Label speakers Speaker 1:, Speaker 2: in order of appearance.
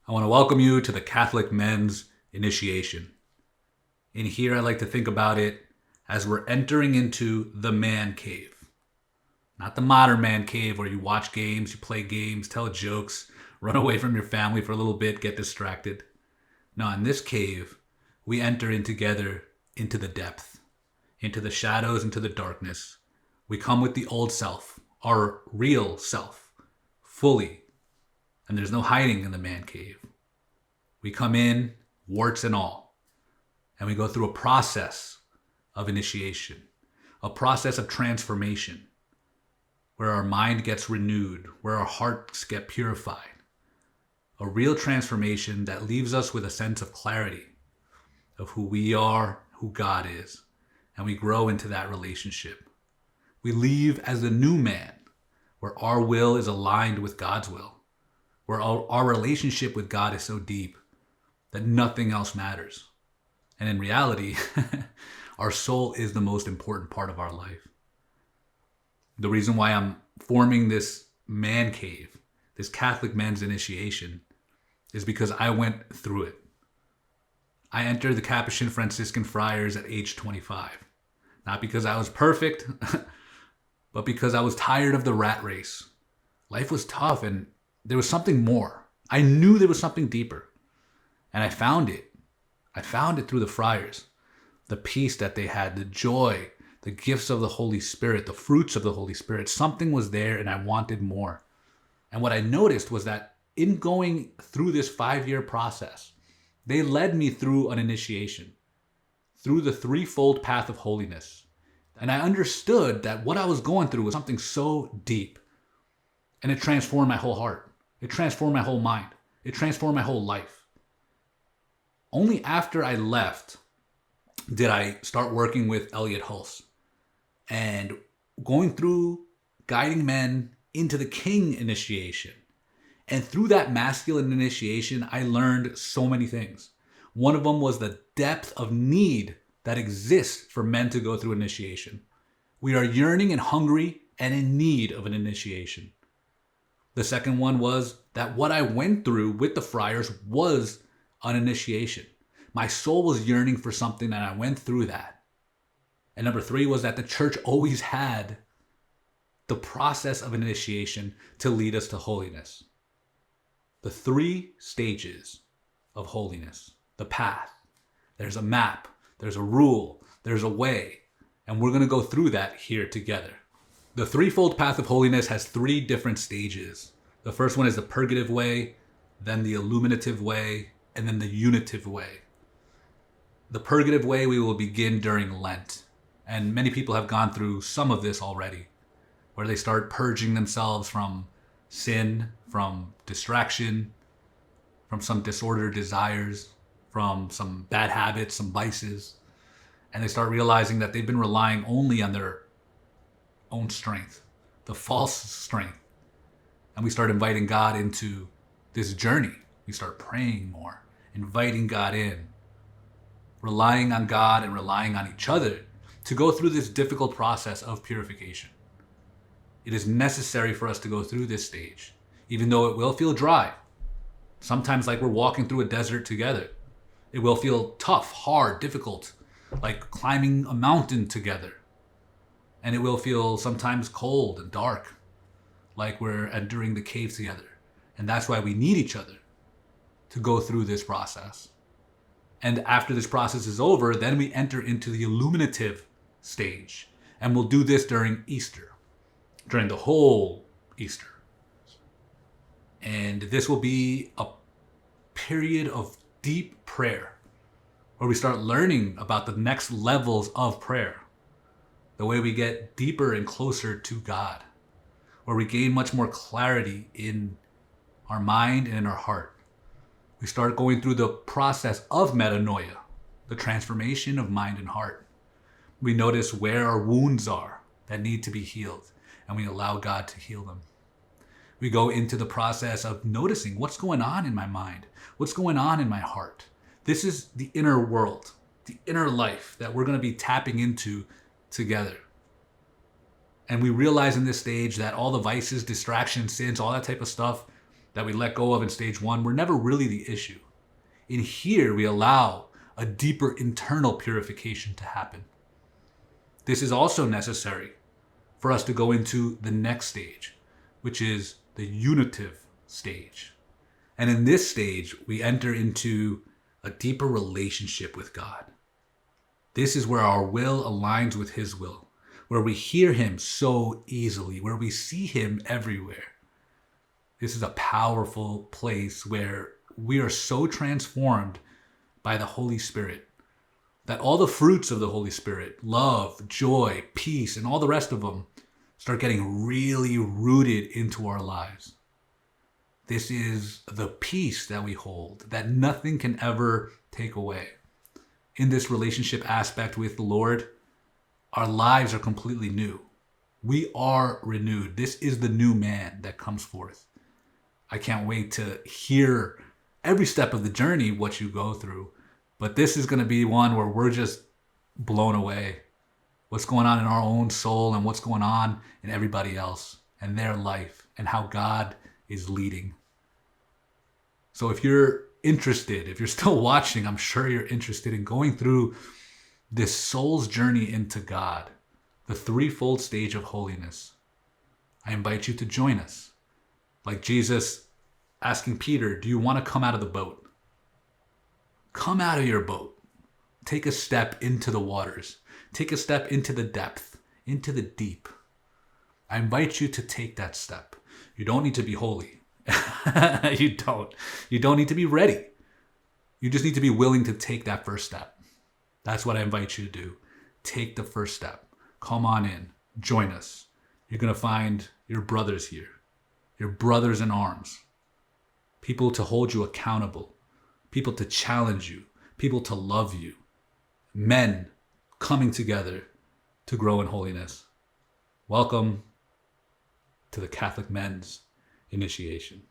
Speaker 1: I want to welcome you to the Catholic Men's Initiation. In here, I like to think about it as we're entering into the man cave. Not the modern man cave where you watch games, you play games, tell jokes, run away from your family for a little bit, get distracted. No, in this cave, we enter in together into the depth, into the shadows, into the darkness. We come with the old self, our real self, fully. And there's no hiding in the man cave. We come in, warts and all, and we go through a process of initiation, a process of transformation, where our mind gets renewed, where our hearts get purified. A real transformation that leaves us with a sense of clarity of who we are, who God is, and we grow into that relationship. We leave as a new man, where our will is aligned with God's will, where our relationship with God is so deep that nothing else matters. And in reality, our soul is the most important part of our life. The reason why I'm forming this man cave, this Catholic men's initiation, is because I went through it. I entered the Capuchin Franciscan friars at age 25. Not because I was perfect, but because I was tired of the rat race. Life was tough and there was something more. I knew there was something deeper. And I found it. I found it through the friars. The peace that they had, the joy, the gifts of the Holy Spirit, the fruits of the Holy Spirit. Something was there and I wanted more. And what I noticed was that in going through this 5-year process, they led me through an initiation, through the threefold path of holiness. And I understood that what I was going through was something so deep. And it transformed my whole heart. It transformed my whole mind. It transformed my whole life. Only after I left did I start working with Elliot Hulse and going through guiding men into the King initiation. And through that masculine initiation, I learned so many things. One of them was the depth of need that exists for men to go through initiation. We are yearning and hungry and in need of an initiation. The second one was that what I went through with the friars was an initiation. My soul was yearning for something and I went through that. And number 3 was that the church always had the process of initiation to lead us to holiness. The 3 stages of holiness, the path. There's a map, there's a rule, there's a way, and we're going to go through that here together. The threefold path of holiness has 3 different stages. The first one is the Purgative Way, then the Illuminative Way, and then the Unitive Way. The Purgative Way we will begin during Lent, and many people have gone through some of this already, where they start purging themselves from sin, from distraction, from some disordered desires, from some bad habits, some vices, and they start realizing that they've been relying only on their own strength, the false strength. And we start inviting God into this journey. We start praying more, inviting God in, relying on God and relying on each other to go through this difficult process of purification. It is necessary for us to go through this stage, even though it will feel dry. Sometimes like we're walking through a desert together. It will feel tough, hard, difficult, like climbing a mountain together. And it will feel sometimes cold and dark, like we're entering the cave together. And that's why we need each other to go through this process. And after this process is over, then we enter into the illuminative stage. And we'll do this during Easter, during the whole Easter. And this will be a period of deep prayer, where we start learning about the next levels of prayer, the way we get deeper and closer to God, where we gain much more clarity in our mind and in our heart. We start going through the process of metanoia, the transformation of mind and heart. We notice where our wounds are that need to be healed, and we allow God to heal them. We go into the process of noticing what's going on in my mind, what's going on in my heart. This is the inner world, the inner life that we're going to be tapping into together. And we realize in this stage that all the vices, distractions, sins, all that type of stuff that we let go of in stage 1 were never really the issue. In here, we allow a deeper internal purification to happen. This is also necessary for us to go into the next stage, which is the unitive stage. And in this stage, we enter into a deeper relationship with God. This is where our will aligns with His will, where we hear Him so easily, where we see Him everywhere. This is a powerful place where we are so transformed by the Holy Spirit that all the fruits of the Holy Spirit, love, joy, peace, and all the rest of them, start getting really rooted into our lives. This is the peace that we hold, that nothing can ever take away. In this relationship aspect with the Lord, our lives are completely new. We are renewed. This is the new man that comes forth. I can't wait to hear every step of the journey, what you go through. But this is going to be one where we're just blown away. What's going on in our own soul and what's going on in everybody else and their life and how God is leading. So if you're interested, if you're still watching, I'm sure you're interested in going through this soul's journey into God, the threefold stage of holiness. I invite you to join us. Like Jesus asking Peter, do you want to come out of the boat? Come out of your boat. Take a step into the waters. Take a step into the depth, into the deep. I invite you to take that step. You don't need to be holy. You don't. You don't need to be ready. You just need to be willing to take that first step. That's what I invite you to do. Take the first step. Come on in. Join us. You're going to find your brothers here. Your brothers in arms. People to hold you accountable. People to challenge you. People to love you. Men coming together to grow in holiness. Welcome to the Catholic Men's Initiation.